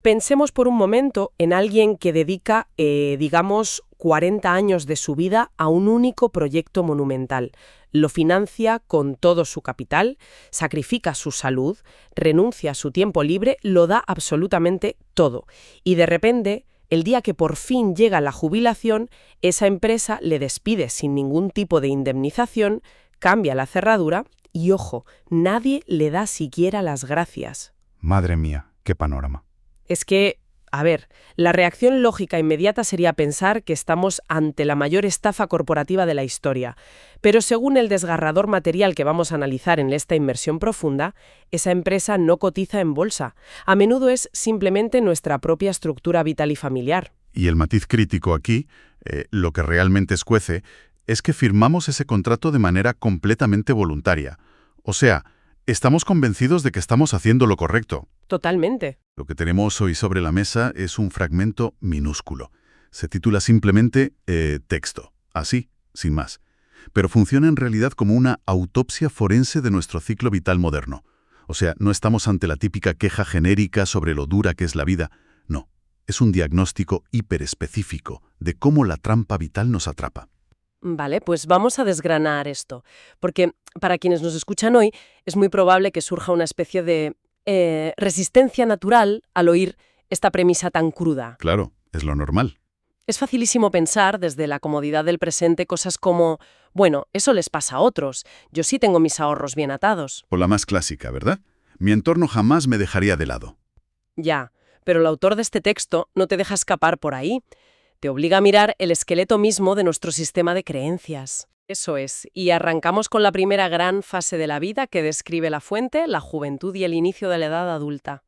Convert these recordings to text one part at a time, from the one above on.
Pensemos por un momento en alguien que dedica, digamos, 40 años de su vida a un único proyecto monumental. Lo financia con todo su capital, sacrifica su salud, renuncia a su tiempo libre, lo da absolutamente todo. Y de repente, el día que por fin llega la jubilación, esa empresa le despide sin ningún tipo de indemnización, cambia la cerradura y, ojo, nadie le da siquiera las gracias. Madre mía, qué panorama. Es que, a ver, la reacción lógica inmediata sería pensar que estamos ante la mayor estafa corporativa de la historia. Pero según el desgarrador material que vamos a analizar en esta inmersión profunda, esa empresa no cotiza en bolsa. A menudo es simplemente nuestra propia estructura vital y familiar. Y el matiz crítico aquí, lo que realmente escuece, es que firmamos ese contrato de manera completamente voluntaria. O sea, estamos convencidos de que estamos haciendo lo correcto. Totalmente. Lo que tenemos hoy sobre la mesa es un fragmento minúsculo. Se titula simplemente texto, así, sin más. Pero funciona en realidad como una autopsia forense de nuestro ciclo vital moderno. O sea, no estamos ante la típica queja genérica sobre lo dura que es la vida. No, es un diagnóstico hiperespecífico de cómo la trampa vital nos atrapa. Vale, pues vamos a desgranar esto, porque para quienes nos escuchan hoy es muy probable que surja una especie de resistencia natural al oír esta premisa tan cruda. Claro, es lo normal. Es facilísimo pensar desde la comodidad del presente cosas como, bueno, eso les pasa a otros, yo sí tengo mis ahorros bien atados. O la más clásica, ¿verdad? Mi entorno jamás me dejaría de lado. Ya, pero el autor de este texto no te deja escapar por ahí. Te obliga a mirar el esqueleto mismo de nuestro sistema de creencias. Eso es, y arrancamos con la primera gran fase de la vida que describe la fuente, la juventud y el inicio de la edad adulta.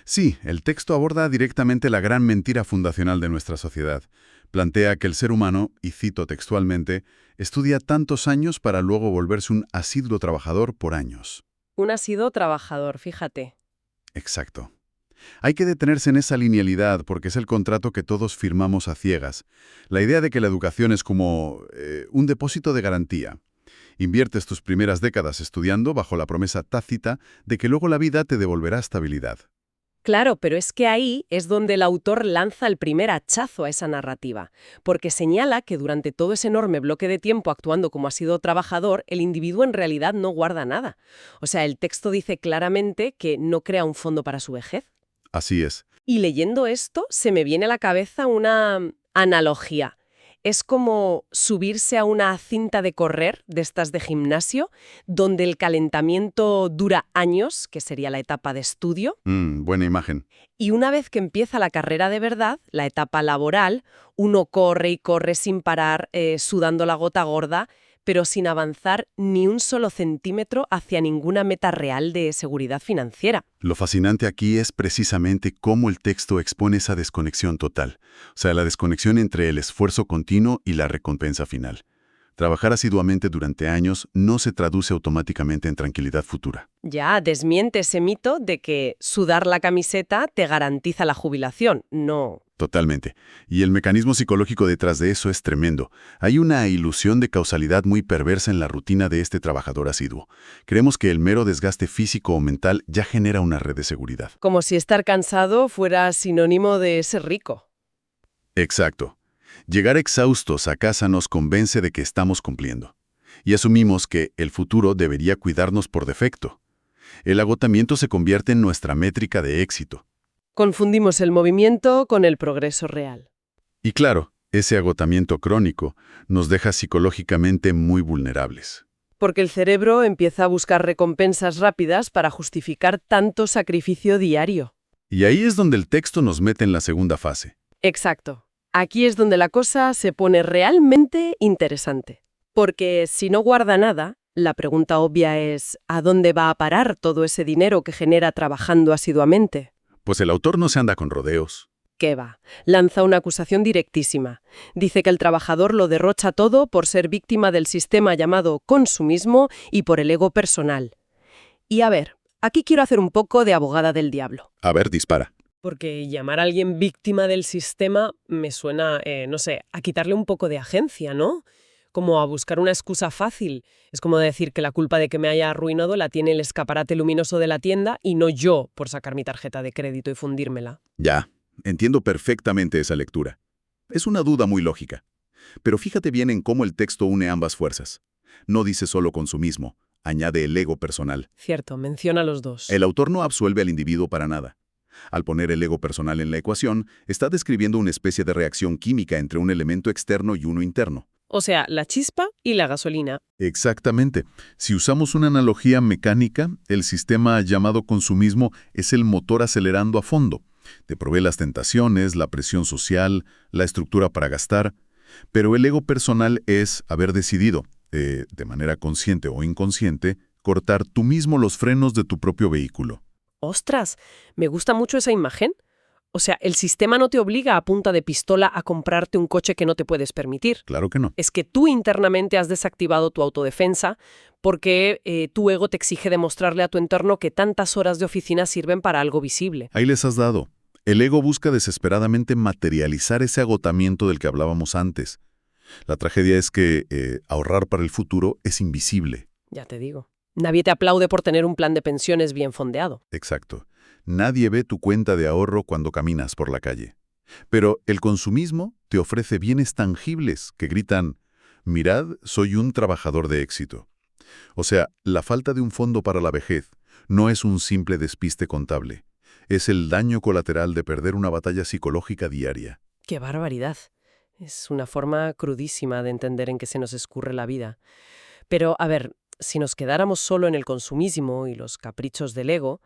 Sí, el texto aborda directamente la gran mentira fundacional de nuestra sociedad. Plantea que el ser humano, y cito textualmente, estudia tantos años para luego volverse un asiduo trabajador por años. Un asiduo trabajador, fíjate. Exacto. Hay que detenerse en esa linealidad porque es el contrato que todos firmamos a ciegas. La idea de que la educación es como un depósito de garantía. Inviertes tus primeras décadas estudiando bajo la promesa tácita de que luego la vida te devolverá estabilidad. Claro, pero es que ahí es donde el autor lanza el primer hachazo a esa narrativa, porque señala que durante todo ese enorme bloque de tiempo actuando como asiduo trabajador, el individuo en realidad no guarda nada. O sea, el texto dice claramente que no crea un fondo para su vejez. Así es. Y leyendo esto, se me viene a la cabeza una analogía. Es como subirse a una cinta de correr, de estas de gimnasio, donde el calentamiento dura años, que sería la etapa de estudio, Buena imagen. y una vez que empieza la carrera de verdad, la etapa laboral, uno corre y corre sin parar, sudando la gota gorda, pero sin avanzar ni un solo centímetro hacia ninguna meta real de seguridad financiera. Lo fascinante aquí es precisamente cómo el texto expone esa desconexión total, o sea, la desconexión entre el esfuerzo continuo y la recompensa final. Trabajar asiduamente durante años no se traduce automáticamente en tranquilidad futura. Ya desmiente ese mito de que sudar la camiseta te garantiza la jubilación. No. Totalmente. Y el mecanismo psicológico detrás de eso es tremendo. Hay una ilusión de causalidad muy perversa en la rutina de este trabajador asiduo. Creemos que el mero desgaste físico o mental ya genera una red de seguridad. Como si estar cansado fuera sinónimo de ser rico. Exacto. Llegar exhaustos a casa nos convence de que estamos cumpliendo. Y asumimos que el futuro debería cuidarnos por defecto. El agotamiento se convierte en nuestra métrica de éxito. Confundimos el movimiento con el progreso real. Y claro, ese agotamiento crónico nos deja psicológicamente muy vulnerables. Porque el cerebro empieza a buscar recompensas rápidas para justificar tanto sacrificio diario. Y ahí es donde el texto nos mete en la segunda fase. Exacto. Aquí es donde la cosa se pone realmente interesante. Porque si no guarda nada, la pregunta obvia es ¿a dónde va a parar todo ese dinero que genera trabajando asiduamente? Pues el autor no se anda con rodeos. ¿Qué va? Lanza una acusación directísima. Dice que el trabajador lo derrocha todo por ser víctima del sistema llamado consumismo y por el ego personal. Y a ver, aquí quiero hacer un poco de abogada del diablo. A ver, dispara. Porque llamar a alguien víctima del sistema me suena, no sé, a quitarle un poco de agencia, ¿no? como a buscar una excusa fácil. Es como decir que la culpa de que me haya arruinado la tiene el escaparate luminoso de la tienda y no yo por sacar mi tarjeta de crédito y fundírmela. Ya, entiendo perfectamente esa lectura. Es una duda muy lógica. Pero fíjate bien en cómo el texto une ambas fuerzas. No dice solo consumismo, añade el ego personal. Cierto, menciona los dos. El autor no absuelve al individuo para nada. Al poner el ego personal en la ecuación, está describiendo una especie de reacción química entre un elemento externo y uno interno. O sea, la chispa y la gasolina. Exactamente. Si usamos una analogía mecánica, el sistema llamado consumismo es el motor acelerando a fondo. Te provee las tentaciones, la presión social, la estructura para gastar. Pero el ego personal es haber decidido, de manera consciente o inconsciente, cortar tú mismo los frenos de tu propio vehículo. ¡Ostras! Me gusta mucho esa imagen. O sea, el sistema no te obliga a punta de pistola a comprarte un coche que no te puedes permitir. Claro que no. Es que tú internamente has desactivado tu autodefensa porque tu ego te exige demostrarle a tu entorno que tantas horas de oficina sirven para algo visible. Ahí les has dado. El ego busca desesperadamente materializar ese agotamiento del que hablábamos antes. La tragedia es que ahorrar para el futuro es invisible. Ya te digo. Nadie te aplaude por tener un plan de pensiones bien fondeado. Exacto. Nadie ve tu cuenta de ahorro cuando caminas por la calle. Pero el consumismo te ofrece bienes tangibles que gritan, mirad, soy un trabajador de éxito. O sea, la falta de un fondo para la vejez no es un simple despiste contable. Es el daño colateral de perder una batalla psicológica diaria. ¡Qué barbaridad! Es una forma crudísima de entender en qué se nos escurre la vida. Pero, a ver, si nos quedáramos solo en el consumismo y los caprichos del ego,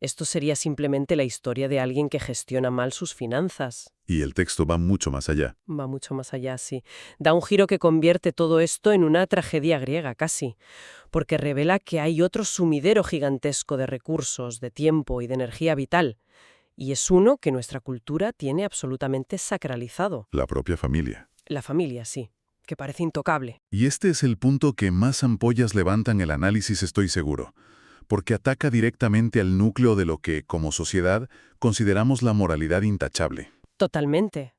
esto sería simplemente la historia de alguien que gestiona mal sus finanzas. Y el texto va mucho más allá. Va mucho más allá, sí. Da un giro que convierte todo esto en una tragedia griega, casi, porque revela que hay otro sumidero gigantesco de recursos, de tiempo y de energía vital, y es uno que nuestra cultura tiene absolutamente sacralizado. La propia familia. La familia, sí, que parece intocable. Y este es el punto que más ampollas levantan el análisis, estoy seguro, porque ataca directamente al núcleo de lo que, como sociedad, consideramos la moralidad intachable. Totalmente.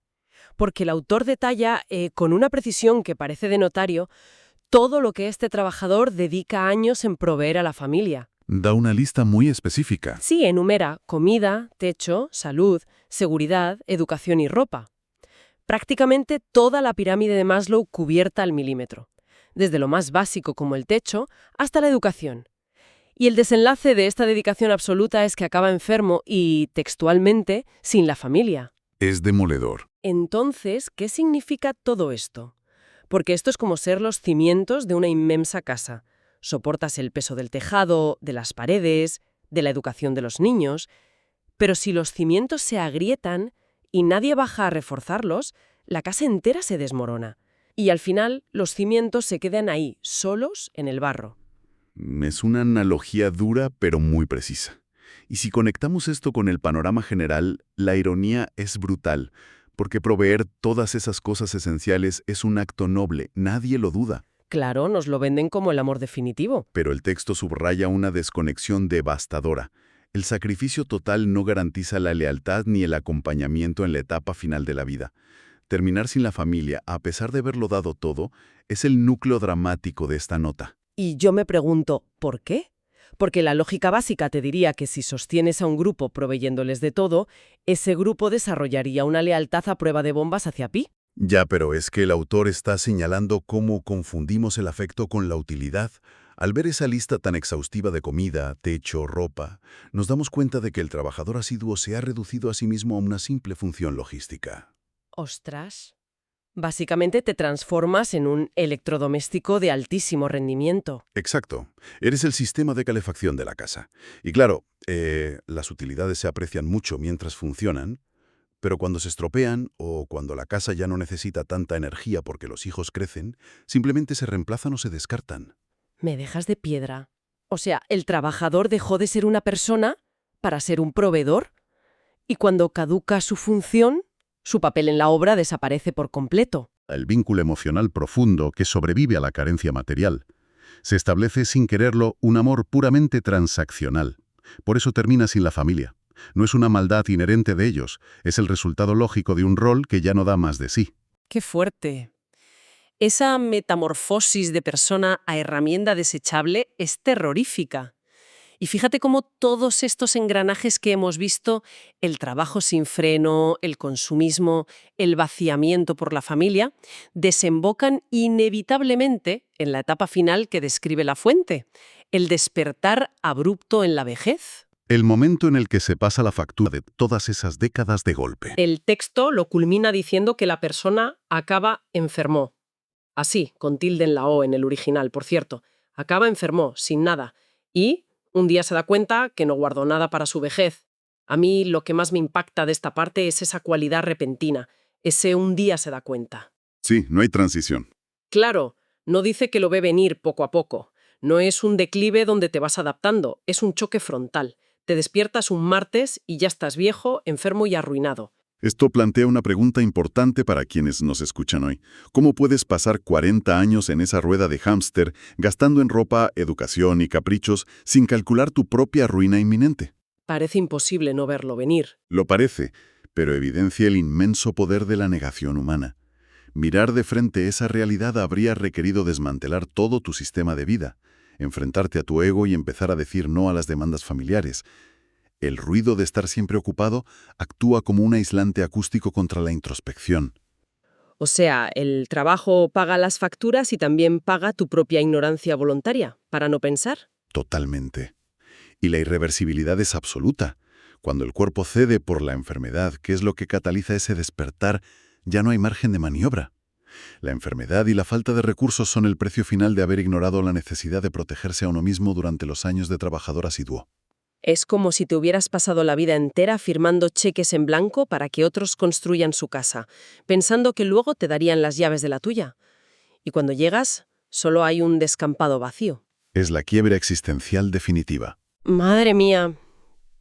Porque el autor detalla, con una precisión que parece de notario, todo lo que este trabajador dedica años en proveer a la familia. Da una lista muy específica. Sí, enumera comida, techo, salud, seguridad, educación y ropa. Prácticamente toda la pirámide de Maslow cubierta al milímetro, desde lo más básico como el techo hasta la educación. Y el desenlace de esta dedicación absoluta es que acaba enfermo y, textualmente, sin la familia. Es demoledor. Entonces, ¿qué significa todo esto? Porque esto es como ser los cimientos de una inmensa casa. Soportas el peso del tejado, de las paredes, de la educación de los niños. Pero si los cimientos se agrietan y nadie baja a reforzarlos, la casa entera se desmorona. Y al final, los cimientos se quedan ahí, solos en el barro. Es una analogía dura, pero muy precisa. Y si conectamos esto con el panorama general, la ironía es brutal, porque proveer todas esas cosas esenciales es un acto noble, nadie lo duda. Claro, nos lo venden como el amor definitivo. Pero el texto subraya una desconexión devastadora. El sacrificio total no garantiza la lealtad ni el acompañamiento en la etapa final de la vida. Terminar sin la familia, a pesar de haberlo dado todo, es el núcleo dramático de esta nota. Y yo me pregunto, ¿por qué? Porque la lógica básica te diría que si sostienes a un grupo proveyéndoles de todo, ese grupo desarrollaría una lealtad a prueba de bombas hacia Pi. Ya, pero es que el autor está señalando cómo confundimos el afecto con la utilidad. Al ver esa lista tan exhaustiva de comida, techo, ropa, nos damos cuenta de que el trabajador asiduo se ha reducido a sí mismo a una simple función logística. ¡Ostras! Básicamente te transformas en un electrodoméstico de altísimo rendimiento. Exacto. Eres el sistema de calefacción de la casa. Y claro, las utilidades se aprecian mucho mientras funcionan, pero cuando se estropean o cuando la casa ya no necesita tanta energía porque los hijos crecen, simplemente se reemplazan o se descartan. Me dejas de piedra. O sea, el trabajador dejó de ser una persona para ser un proveedor, y cuando caduca su función, su papel en la obra desaparece por completo. El vínculo emocional profundo que sobrevive a la carencia material. Se establece sin quererlo un amor puramente transaccional. Por eso termina sin la familia. No es una maldad inherente de ellos, es el resultado lógico de un rol que ya no da más de sí. ¡Qué fuerte! Esa metamorfosis de persona a herramienta desechable es terrorífica. Y fíjate cómo todos estos engranajes que hemos visto, el trabajo sin freno, el consumismo, el vaciamiento por la familia, desembocan inevitablemente en la etapa final que describe la fuente, el despertar abrupto en la vejez. El momento en el que se pasa la factura de todas esas décadas de golpe. El texto lo culmina diciendo que la persona acaba enfermó. Así, con tilde en la O en el original, por cierto. Acaba enfermó, sin nada. Y un día se da cuenta que no guardó nada para su vejez. A mí lo que más me impacta de esta parte es esa cualidad repentina. Ese un día se da cuenta. Sí, no hay transición. Claro, no dice que lo ve venir poco a poco. No es un declive donde te vas adaptando, es un choque frontal. Te despiertas un martes y ya estás viejo, enfermo y arruinado. Esto plantea una pregunta importante para quienes nos escuchan hoy. ¿Cómo puedes pasar 40 años en esa rueda de hámster, gastando en ropa, educación y caprichos, sin calcular tu propia ruina inminente? Parece imposible no verlo venir. Lo parece, pero evidencia el inmenso poder de la negación humana. Mirar de frente esa realidad habría requerido desmantelar todo tu sistema de vida, enfrentarte a tu ego y empezar a decir no a las demandas familiares. El ruido de estar siempre ocupado actúa como un aislante acústico contra la introspección. O sea, el trabajo paga las facturas y también paga tu propia ignorancia voluntaria, para no pensar. Totalmente. Y la irreversibilidad es absoluta. Cuando el cuerpo cede por la enfermedad, que es lo que cataliza ese despertar, ya no hay margen de maniobra. La enfermedad y la falta de recursos son el precio final de haber ignorado la necesidad de protegerse a uno mismo durante los años de trabajador asiduo. Es como si te hubieras pasado la vida entera firmando cheques en blanco para que otros construyan su casa, pensando que luego te darían las llaves de la tuya. Y cuando llegas, solo hay un descampado vacío. Es la quiebra existencial definitiva. Madre mía.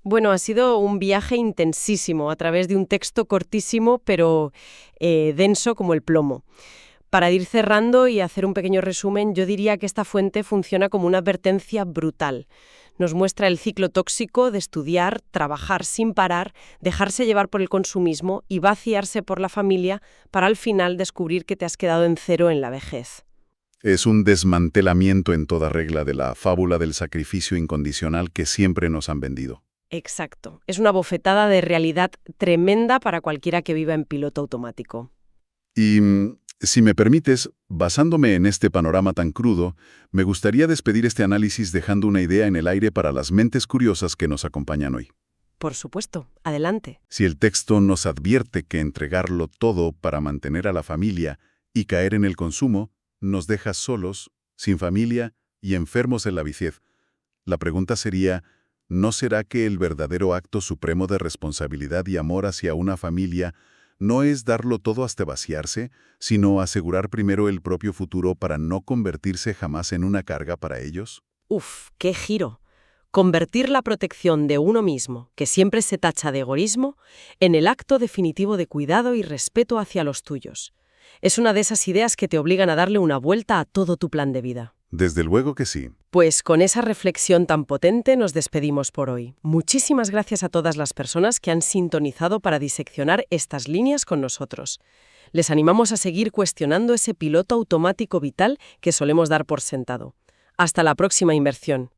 Bueno, ha sido un viaje intensísimo a través de un texto cortísimo, pero denso como el plomo. Para ir cerrando y hacer un pequeño resumen, yo diría que esta fuente funciona como una advertencia brutal. Nos muestra el ciclo tóxico de estudiar, trabajar sin parar, dejarse llevar por el consumismo y vaciarse por la familia para al final descubrir que te has quedado en cero en la vejez. Es un desmantelamiento en toda regla de la fábula del sacrificio incondicional que siempre nos han vendido. Exacto. Es una bofetada de realidad tremenda para cualquiera que viva en piloto automático. Y, si me permites, basándome en este panorama tan crudo, me gustaría despedir este análisis dejando una idea en el aire para las mentes curiosas que nos acompañan hoy. Por supuesto. Adelante. Si el texto nos advierte que entregarlo todo para mantener a la familia y caer en el consumo nos deja solos, sin familia y enfermos en la vejez, la pregunta sería, ¿no será que el verdadero acto supremo de responsabilidad y amor hacia una familia no es darlo todo hasta vaciarse, sino asegurar primero el propio futuro para no convertirse jamás en una carga para ellos? ¡Uf! ¡Qué giro! Convertir la protección de uno mismo, que siempre se tacha de egoísmo, en el acto definitivo de cuidado y respeto hacia los tuyos. Es una de esas ideas que te obligan a darle una vuelta a todo tu plan de vida. Desde luego que sí. Pues con esa reflexión tan potente nos despedimos por hoy. Muchísimas gracias a todas las personas que han sintonizado para diseccionar estas líneas con nosotros. Les animamos a seguir cuestionando ese piloto automático vital que solemos dar por sentado. Hasta la próxima inversión.